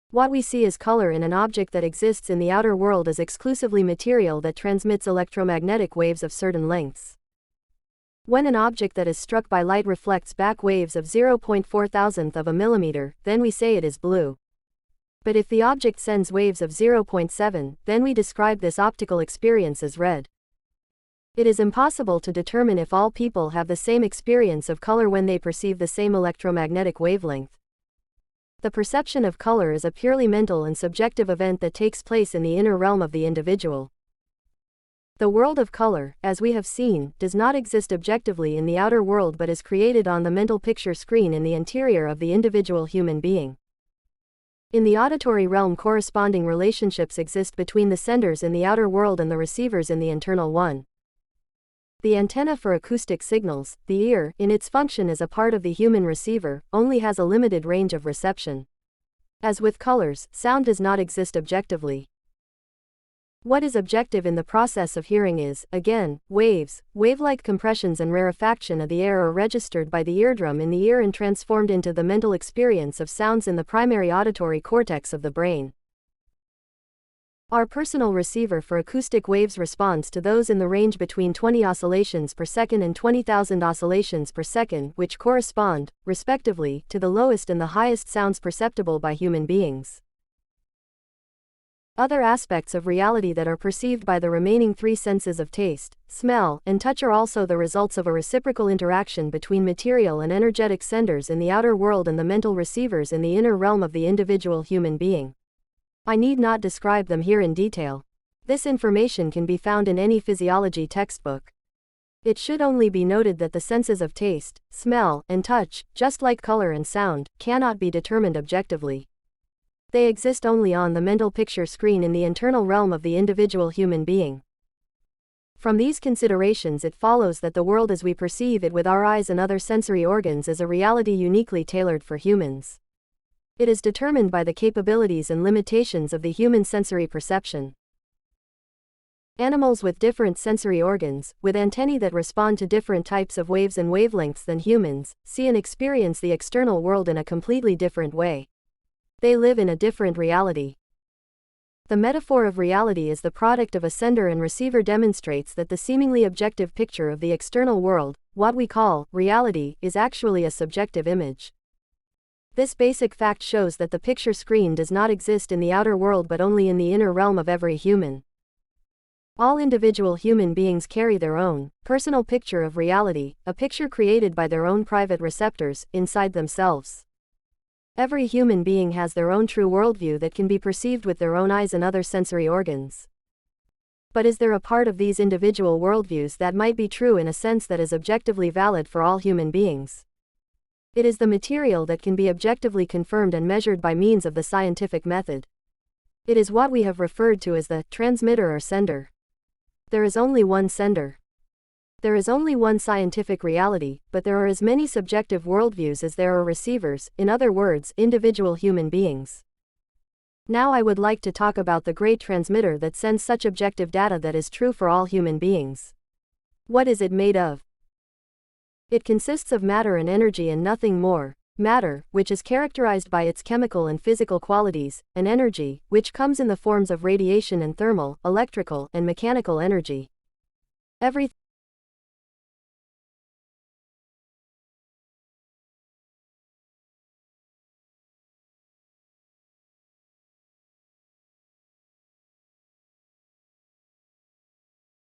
What we see as color in an object that exists in the outer world is exclusively material that transmits electromagnetic waves of certain lengths. When an object that is struck by light reflects back waves of 0.4 thousandth of a millimeter, then we say it is blue. But if the object sends waves of 0.7, then we describe this optical experience as red. It is impossible to determine if all people have the same experience of color when they perceive the same electromagnetic wavelength. The perception of color is a purely mental and subjective event that takes place in the inner realm of the individual. The world of color, as we have seen, does not exist objectively in the outer world but is created on the mental picture screen in the interior of the individual human being. In the auditory realm, corresponding relationships exist between the senders in the outer world and the receivers in the internal one. The antenna for acoustic signals, the ear, in its function as a part of the human receiver, only has a limited range of reception. As with colors, sound does not exist objectively. What is objective in the process of hearing is, again, waves. Wave-like compressions and rarefaction of the air are registered by the eardrum in the ear and transformed into the mental experience of sounds in the primary auditory cortex of the brain. Our personal receiver for acoustic waves responds to those in the range between 20 oscillations per second and 20,000 oscillations per second, which correspond, respectively, to the lowest and the highest sounds perceptible by human beings. Other aspects of reality that are perceived by the remaining 3 senses of taste, smell, and touch are also the results of a reciprocal interaction between material and energetic senders in the outer world and the mental receivers in the inner realm of the individual human being. I need not describe them here in detail. This information can be found in any physiology textbook. It should only be noted that the senses of taste, smell, and touch, just like color and sound, cannot be determined objectively. They exist only on the mental picture screen in the internal realm of the individual human being. From these considerations, it follows that the world as we perceive it with our eyes and other sensory organs is a reality uniquely tailored for humans. It is determined by the capabilities and limitations of the human sensory perception. Animals with different sensory organs, with antennae that respond to different types of waves and wavelengths than humans, see and experience the external world in a completely different way. They live in a different reality. The metaphor of reality is the product of a sender and receiver demonstrates that the seemingly objective picture of the external world, what we call reality, is actually a subjective image. This basic fact shows that the picture screen does not exist in the outer world but only in the inner realm of every human. All individual human beings carry their own, personal picture of reality, a picture created by their own private receptors, inside themselves. Every human being has their own true worldview that can be perceived with their own eyes and other sensory organs. But is there a part of these individual worldviews that might be true in a sense that is objectively valid for all human beings? It is the material that can be objectively confirmed and measured by means of the scientific method. It is what we have referred to as the transmitter or sender. There is only one sender. There is only one scientific reality, but there are as many subjective worldviews as there are receivers, in other words, individual human beings. Now I would like to talk about the great transmitter that sends such objective data that is true for all human beings. What is it made of? It consists of matter and energy and nothing more. Matter, which is characterized by its chemical and physical qualities, and energy, which comes in the forms of radiation and thermal, electrical, and mechanical energy. Everything